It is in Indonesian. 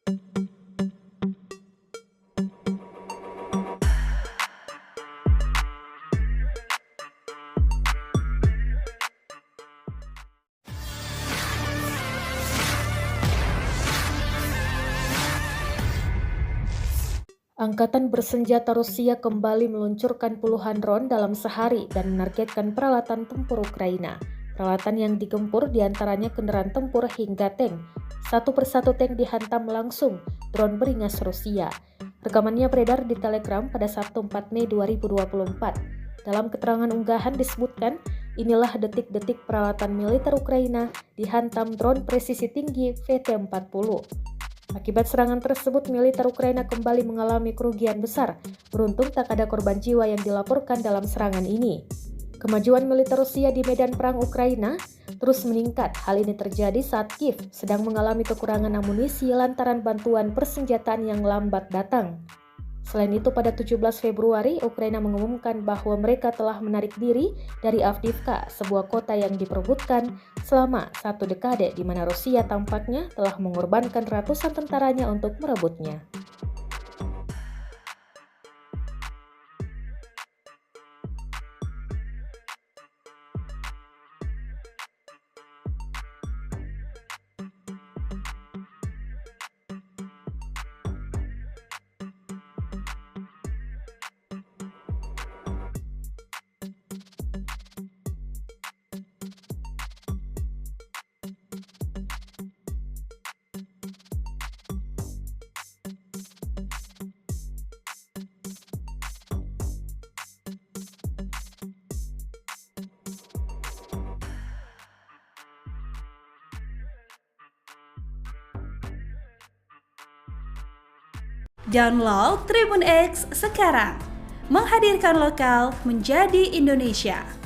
Angkatan bersenjata Rusia kembali meluncurkan puluhan drone dalam sehari dan menargetkan peralatan tempur Ukraina. Peralatan yang digempur diantaranya kendaraan tempur hingga tank. Satu persatu tank dihantam langsung drone beringas Rusia. Rekamannya beredar di Telegram pada Sabtu 4 Mei 2024. Dalam keterangan unggahan disebutkan, inilah detik-detik peralatan militer Ukraina dihantam drone presisi tinggi VT-40. Akibat serangan tersebut, militer Ukraina kembali mengalami kerugian besar. Beruntung tak ada korban jiwa yang dilaporkan dalam serangan ini. Kemajuan militer Rusia di medan perang Ukraina terus meningkat. Hal ini terjadi saat Kiev sedang mengalami kekurangan amunisi lantaran bantuan persenjataan yang lambat datang. Selain itu, pada 17 Februari, Ukraina mengumumkan bahwa mereka telah menarik diri dari Avdiivka, sebuah kota yang diperebutkan selama satu dekade, di mana Rusia tampaknya telah mengorbankan ratusan tentaranya untuk merebutnya. Download Tribun X sekarang, menghadirkan lokal menjadi Indonesia.